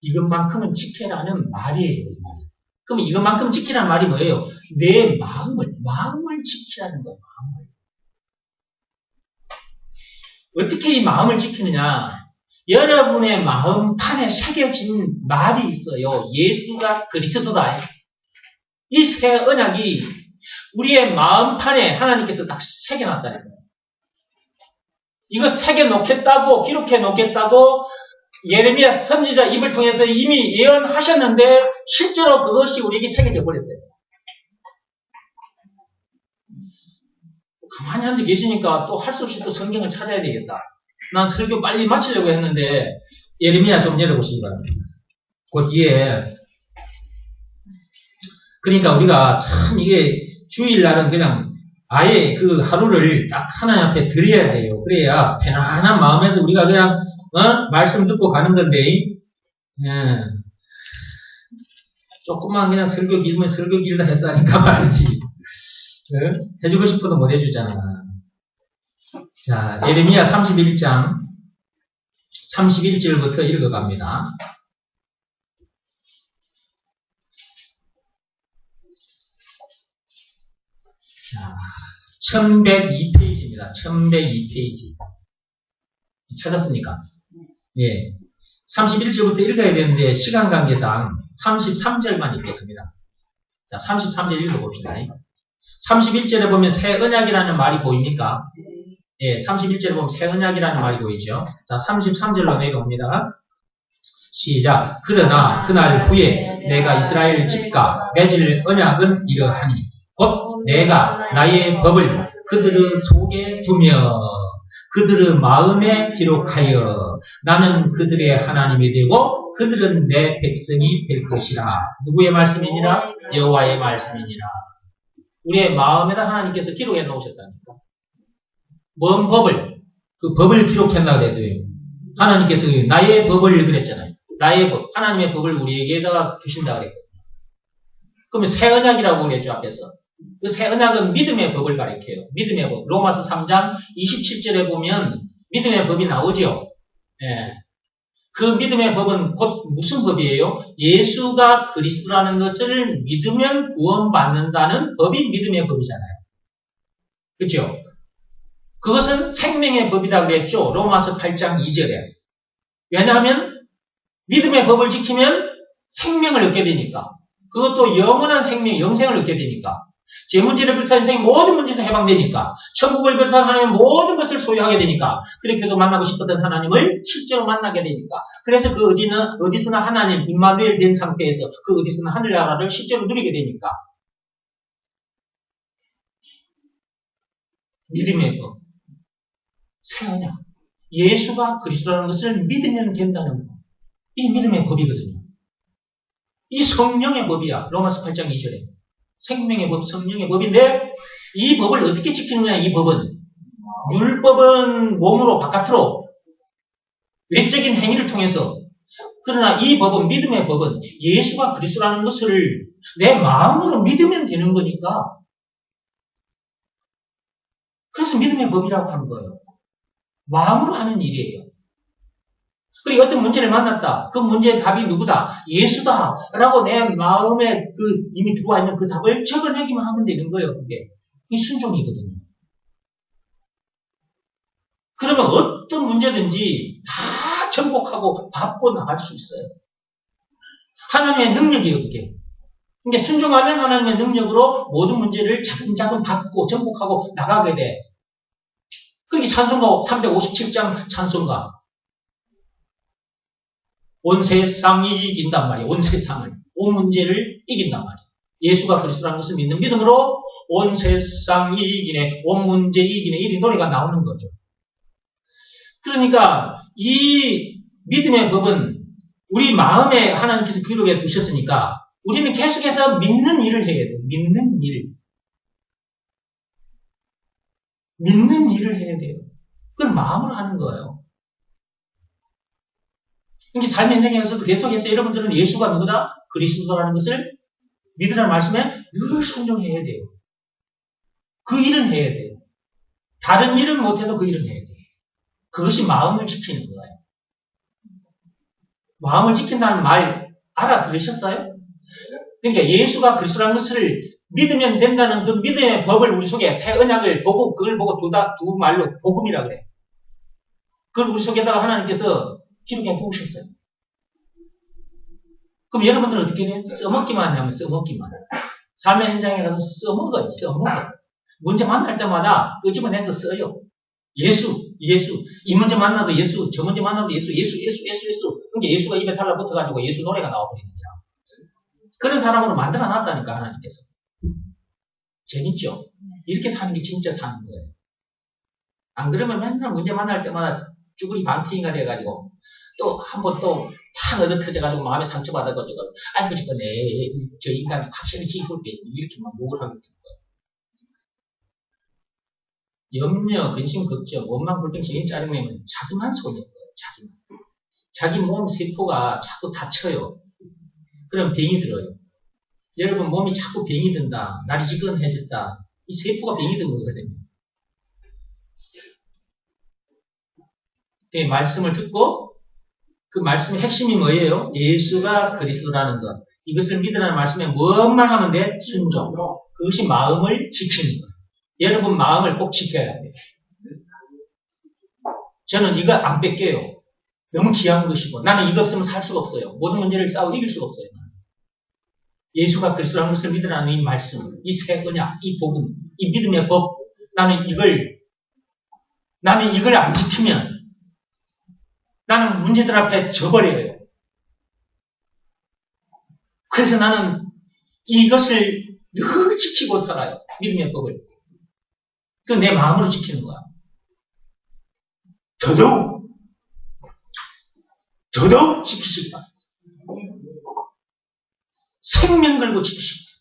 이것만큼은 지켜라는 말이에요. 이 말이. 그럼 이것만큼 지키라는 말이 뭐예요? 내 마음을 지키라는 거예요. 마음을. 어떻게 이 마음을 지키느냐? 여러분의 마음판에 새겨진 말이 있어요. 예수가 그리스도다. 이 새 언약이 우리의 마음판에 하나님께서 딱 새겨놨다는 거예요. 이거 새겨놓겠다고, 기록해놓겠다고 예레미야 선지자 입을 통해서 이미 예언하셨는데 실제로 그것이 우리에게 새겨져 버렸어요. 가만히 앉아 계시니까 또 할 수 없이 또 성경을 찾아야 되겠다. 난 설교 빨리 마치려고 했는데 예레미야 좀 열어보시기 바랍니다. 그 뒤에 그러니까 우리가 참 이게 주일날은 그냥 아예 그 하루를 딱 하나님 앞에 드려야 돼요. 그래야 편안한 마음에서 우리가 그냥 말씀 듣고 가는 건데 예. 조금만 그냥 설교 길면 설교 길다 했으니까 말이지. 해주고 싶어도 못 해주잖아. 자, 예레미야 31장 31절부터 읽어갑니다. 자, 1102페이지입니다. 1102페이지. 찾았습니까? 예. 31절부터 읽어야 되는데, 시간 관계상 33절만 읽겠습니다. 자, 33절 읽어봅시다. 31절에 보면 새 언약이라는 말이 보입니까? 예, 31절에 보면 새 언약이라는 말이 보이죠? 자, 33절로 내려옵니다. 시작. 그러나 그날 후에 내가 이스라엘 집과 맺을 언약은 이러하니 곧 내가 나의 법을 그들의 속에 두며 그들의 마음에 기록하여 나는 그들의 하나님이 되고 그들은 내 백성이 될 것이라. 누구의 말씀이니라? 여호와의 말씀이니라. 우리의 마음에다 하나님께서 기록해 놓으셨다니까. 뭔 법을? 그 법을 기록했나 그래도요. 하나님께서 나의 법을 그랬잖아요. 나의 법, 하나님의 법을 우리에게다가 주신다 그랬거든요. 그러면 새 언약이라고 그랬죠, 앞에서. 그 새 언약은 믿음의 법을 가리켜요. 믿음의 법. 로마서 3장 27절에 보면 믿음의 법이 나오죠. 예. 그 믿음의 법은 곧 무슨 법이에요? 예수가 그리스도라는 것을 믿으면 구원받는다는 법이 믿음의 법이잖아요. 그렇죠? 그것은 생명의 법이다 그랬죠. 로마서 8장 2절에. 왜냐하면 믿음의 법을 지키면 생명을 얻게 되니까. 그것도 영원한 생명, 영생을 얻게 되니까. 제 문제를 비롯한 인생의 모든 문제에서 해방되니까. 천국을 비롯한 하나님의 모든 것을 소유하게 되니까. 그렇게도 만나고 싶었던 하나님을 실제로 만나게 되니까. 그래서 그 어디서나 하나님, 임마누엘 된 상태에서 그 어디서나 하늘나라를 실제로 누리게 되니까. 믿음의 법. 새 언약. 예수가 그리스도라는 것을 믿으면 된다는 법. 이 믿음의 법이거든요. 이 성령의 법이야. 로마서 8장 2절에. 생명의 법, 성령의 법인데 이 법을 어떻게 지키느냐, 이 법은. 율법은 몸으로 바깥으로 외적인 행위를 통해서. 그러나 이 법은, 믿음의 법은 예수가 그리스도라는 것을 내 마음으로 믿으면 되는 거니까. 그래서 믿음의 법이라고 하는 거예요. 마음으로 하는 일이에요. 그리고 어떤 문제를 만났다. 그 문제의 답이 누구다? 예수다. 라고 내 마음에 이미 들어와 있는 그 답을 적어내기만 하면 되는 거예요, 그게. 이게 순종이거든요. 그러면 어떤 문제든지 다 정복하고 밟고 나갈 수 있어요. 하나님의 능력이에요, 그게. 그러니까 순종하면 하나님의 능력으로 모든 문제를 차근차근 밟고 정복하고 나가게 돼. 그게 찬송가 357장 찬송가. 온 세상이 이긴단 말이에요. 온 세상을. 온 문제를 이긴단 말이에요. 예수가 그리스도라는 것을 믿는 믿음으로 온 세상이 이기네. 온 문제 이기네. 이 노래가 나오는 거죠. 그러니까 이 믿음의 법은 우리 마음에 하나님께서 기록해 두셨으니까 우리는 계속해서 믿는 일을 해야 돼요. 믿는 일. 믿는 일을 해야 돼요. 그걸 마음으로 하는 거예요. 그러니까 삶의 현장에서도 계속해서 여러분들은 예수가 누구다? 그리스도라는 것을 믿으라는 말씀에 늘 순종해야 돼요. 그 일은 해야 돼요. 다른 일은 못해도 그 일은 해야 돼요. 그것이 마음을 지키는 거예요. 마음을 지킨다는 말 알아들으셨어요? 그러니까 예수가 그리스도라는 것을 믿으면 된다는 그 믿음의 법을 우리 속에 새 언약을 보고 그걸 보고 두 말로 복음이라 그래. 그걸 우리 속에다가 하나님께서 기록해 놓으셨어요. 그럼 여러분들은 어떻게 해요? 써먹기만 하냐면 써먹기만. 삶의 현장에 가서 써먹어요. 써먹어. 문제 만날 때마다 끄집어내서 써요. 예수. 이 문제 만나도 예수, 저 문제 만나도 예수. 그러니까 예수가 입에 달라붙어가지고 예수 노래가 나와버리는 거야. 그런 사람으로 만들어놨다니까, 하나님께서. 재밌죠? 이렇게 사는 게 진짜 사는 거예요. 안 그러면 맨날 문제 만날 때마다 쭈구리 반팅이가 돼가지고 또 한 번 또 탁 얻어 터져가지고 마음에 상처받아가지고 아이고 저거 저 인간 확실히 지울 때 이렇게 막 욕을 하게 되는 거예요. 염려, 근심, 걱정, 원망, 불평, 정의, 짜증내면 자기만 손해요. 자기만. 자기 몸 세포가 자꾸 다쳐요. 그럼 병이 들어요. 여러분 몸이 자꾸 병이 든다. 날이 지근해졌다. 이 세포가 병이 든 거거든요. 그 말씀을 듣고 그 말씀의 핵심이 뭐예요? 예수가 그리스도라는 것. 이것을 믿으라는 말씀에 무엇만 하면 돼? 순종. 그것이 마음을 지키는 것. 여러분 마음을 꼭 지켜야 합니다. 저는 이거 안 뺏겨요. 너무 귀한 것이고 나는 이거 없으면 살 수가 없어요. 모든 문제를 싸우고 이길 수가 없어요. 예수가 그리스도라는 것을 믿으라는 이 말씀, 이 새 언약, 이 복음, 이 믿음의 법, 나는 이걸 안 지키면 나는 문제들 앞에 져버려요. 그래서 나는 이것을 늘 지키고 살아요. 믿음의 법을. 그 내 마음으로 지키는 거야. 더더욱 지키시기 바랍니다. 생명 걸고 지키시기 바랍니다.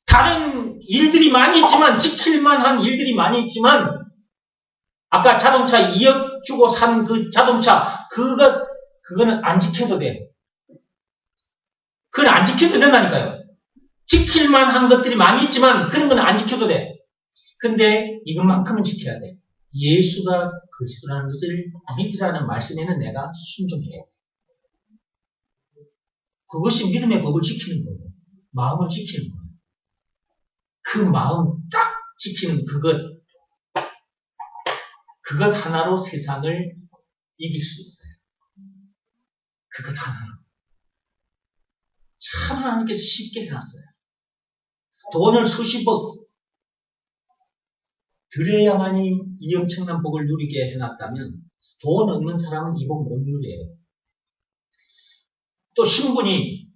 다른 일들이 많이 있지만, 지킬 만한 일들이 많이 있지만, 아까 자동차 2억 주고 산 그 자동차, 그거는 안 지켜도 돼. 그건 안 지켜도 된다니까요. 지킬 만한 것들이 많이 있지만, 그런 건 안 지켜도 돼. 근데 이것만큼은 지켜야 돼. 예수가 그리스도라는 것을 믿으라는 말씀에는 내가 순종해야 돼. 그것이 믿음의 법을 지키는 거예요. 마음을 지키는 거예요. 그 마음 딱 지키는 그것 하나로 세상을 이길 수 있어요. 그것 하나로. 참 하나님께서 쉽게 해놨어요. 돈을 수십억 드려야만이 이 엄청난 복을 누리게 해놨다면 돈 없는 사람은 이 복 못 누려요. 또 신분이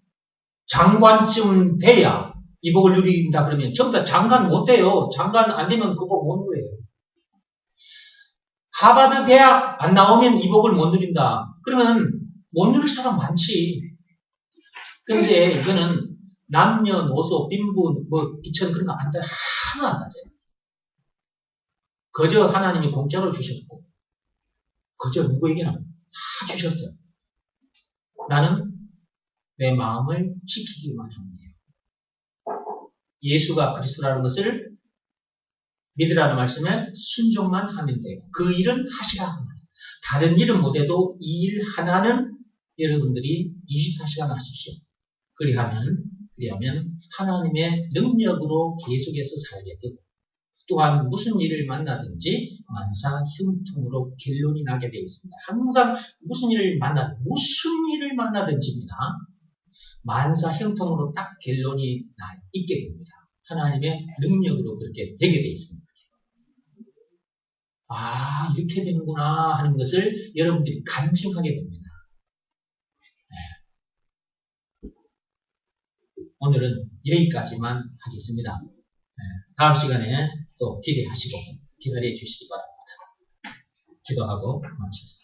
장관쯤 돼야 이 복을 누린다 그러면 전부 다 장관 못 돼요. 장관 안 되면 그 복 못 누려요. 하버드 대학 안 나오면 이 복을 못 누린다. 그러면 못 누릴 사람 많지. 근데 이거는 남녀노소, 빈부, 비천 그런 거 안 돼. 하나 안 나져요. 그저 하나님이 공짜로 주셨고, 그저 누구에게나 다 주셨어요. 나는 내 마음을 지키기만 하면 돼요. 예수가 그리스도라는 것을 믿으라는 말씀에 순종만 하면 돼요. 그 일은 하시라. 다른 일은 못해도 이 일 하나는 여러분들이 24시간 하십시오. 그리하면 하나님의 능력으로 계속해서 살게 되고, 또한 무슨 일을 만나든지 만사 형통으로 결론이 나게 되어 있습니다. 항상 무슨 일을 만나든지입니다. 만사 형통으로 딱 결론이 있게 됩니다. 하나님의 능력으로 그렇게 되게 되어 있습니다. 아, 이렇게 되는구나 하는 것을 여러분들이 간증하게 됩니다. 네. 오늘은 여기까지만 하겠습니다. 네. 다음 시간에 또 기대하시고 기다려 주시기 바랍니다. 기도하고 마치겠습니다.